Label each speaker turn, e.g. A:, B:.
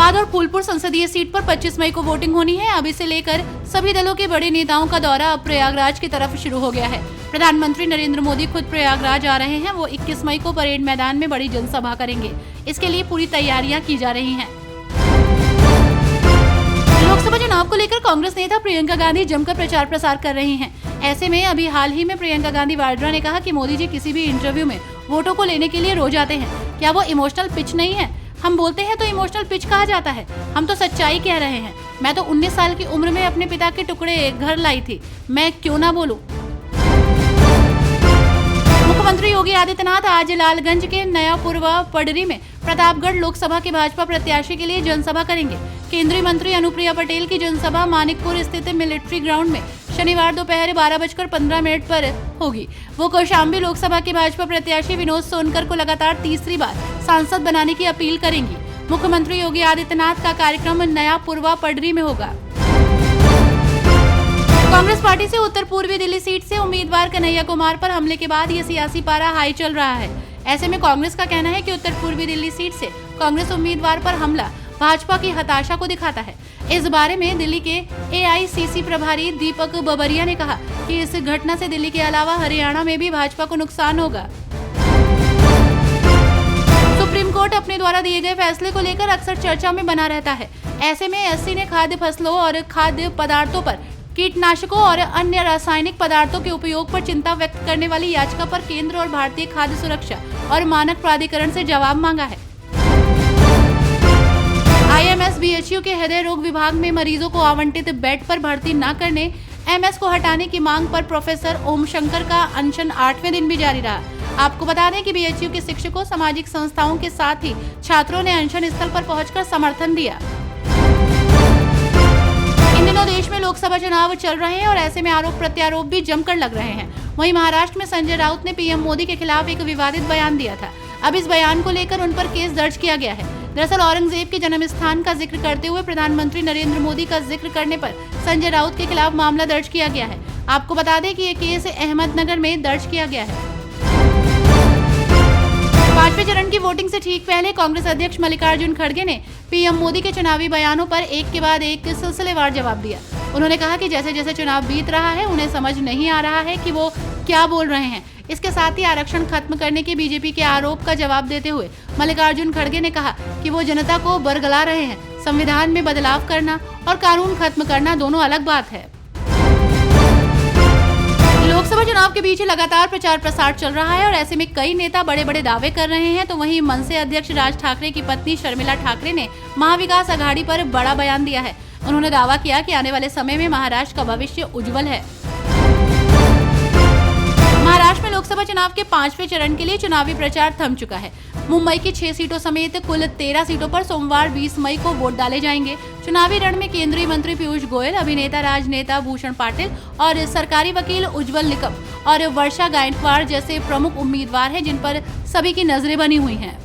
A: धनबाद और फूलपुर संसदीय सीट पर 25 मई को वोटिंग होनी है। अब इसे लेकर सभी दलों के बड़े नेताओं का दौरा अब प्रयागराज की तरफ शुरू हो गया है। प्रधानमंत्री नरेंद्र मोदी खुद प्रयागराज आ रहे हैं। वो 21 मई को परेड मैदान में बड़ी जनसभा करेंगे। इसके लिए पूरी तैयारियां की जा रही हैं। लोकसभा चुनाव को लेकर कांग्रेस नेता प्रियंका गांधी जमकर प्रचार प्रसार कर रही हैं। ऐसे में अभी हाल ही में प्रियंका गांधी वाड्रा ने कहा कि मोदी जी किसी भी इंटरव्यू में वोटों को लेने के लिए रोज आते हैं। क्या वो इमोशनल पिच नहीं है? हम बोलते हैं तो इमोशनल पिच कहा जाता है। हम तो सच्चाई कह रहे हैं। मैं तो 19 साल की उम्र में अपने पिता के टुकड़े घर लाई थी। मैं क्यों ना बोलूं? मुख्यमंत्री योगी आदित्यनाथ आज लालगंज के नयापुर व पडरी में प्रतापगढ़ लोकसभा के भाजपा प्रत्याशी के लिए जनसभा करेंगे। केंद्रीय मंत्री अनुप्रिया पटेल की जनसभा मानिकपुर स्थित मिलिट्री ग्राउंड में शनिवार दोपहर 12:15 पर होगी। वो कौशाम्बी लोकसभा के भाजपा प्रत्याशी विनोद सोनकर को लगातार तीसरी बार सांसद बनाने की अपील करेंगी। मुख्यमंत्री योगी आदित्यनाथ का कार्यक्रम नयापुर व पडरी में होगा। कांग्रेस पार्टी से उत्तर पूर्वी दिल्ली सीट से उम्मीदवार कन्हैया कुमार पर हमले के बाद ये सियासी पारा हाई चल रहा है। ऐसे में कांग्रेस का कहना है कि उत्तर पूर्वी दिल्ली सीट से कांग्रेस उम्मीदवार पर हमला भाजपा की हताशा को दिखाता है। इस बारे में दिल्ली के AICC प्रभारी दीपक बबरिया ने कहा कि इस घटना से दिल्ली के अलावा हरियाणा में भी भाजपा को नुकसान होगा। सुप्रीम कोर्ट अपने द्वारा दिए गए फैसले को लेकर अक्सर चर्चा में बना रहता है। ऐसे में SC ने खाद्य फसलों और खाद्य पदार्थों पर कीटनाशकों और अन्य रासायनिक पदार्थों के उपयोग पर चिंता व्यक्त करने वाली याचिका पर केंद्र और भारतीय खाद्य सुरक्षा और मानक प्राधिकरण से जवाब मांगा है। IMS BHU के हृदय रोग विभाग में मरीजों को आवंटित बेड पर भर्ती न करने, MS को हटाने की मांग पर प्रोफेसर ओम शंकर का अनशन 8वें दिन भी जारी रहा। आपको बता दें कि BHU के शिक्षकों, सामाजिक संस्थाओं के साथ ही छात्रों ने अनशन स्थल पर पहुंचकर समर्थन दिया। इन दिनों देश में लोकसभा चुनाव चल रहे हैं और ऐसे में आरोप प्रत्यारोप भी जमकर लग रहे हैं। वहीं महाराष्ट्र में संजय राउत ने PM मोदी के खिलाफ एक विवादित बयान दिया था। अब इस बयान को लेकर उन पर केस दर्ज किया गया है। दरअसल औरंगजेब के जन्म स्थान का जिक्र करते हुए प्रधानमंत्री नरेंद्र मोदी का जिक्र करने पर संजय राउत के खिलाफ मामला दर्ज किया गया है। आपको बता दें कि ये केस अहमदनगर में दर्ज किया गया है। 5वें चरण की वोटिंग से ठीक पहले कांग्रेस अध्यक्ष मल्लिकार्जुन खड़गे ने PM मोदी के चुनावी बयानों पर एक के बाद एक सिलसिलेवार जवाब दिया। उन्होंने कहा कि जैसे जैसे चुनाव बीत रहा है उन्हें समझ नहीं आ रहा है कि वो क्या बोल रहे हैं। इसके साथ ही आरक्षण खत्म करने के BJP के आरोप का जवाब देते हुए मल्लिकार्जुन खड़गे ने कहा कि वो जनता को बरगला रहे हैं। संविधान में बदलाव करना और कानून खत्म करना दोनों अलग बात है। लोकसभा चुनाव के बीच लगातार प्रचार प्रसार चल रहा है और ऐसे में कई नेता बड़े बड़े दावे कर रहे हैं। तो वहीं मनसे अध्यक्ष राज ठाकरे की पत्नी शर्मिला ठाकरे ने महाविकास आघाड़ी पर बड़ा बयान दिया है। उन्होंने दावा किया कि आने वाले समय में महाराष्ट्र का भविष्य उज्जवल है। महाराष्ट्र में लोकसभा चुनाव के 5वें चरण के लिए चुनावी प्रचार थम चुका है। मुंबई की 6 सीटों समेत कुल 13 सीटों पर सोमवार 20 मई को वोट डाले जाएंगे। चुनावी रण में केंद्रीय मंत्री पीयूष गोयल, अभिनेता राजनेता भूषण पाटिल और सरकारी वकील उज्जवल निकम और वर्षा गायकवाड़ जैसे प्रमुख उम्मीदवार हैं, जिन पर सभी की नजरें बनी हुई हैं।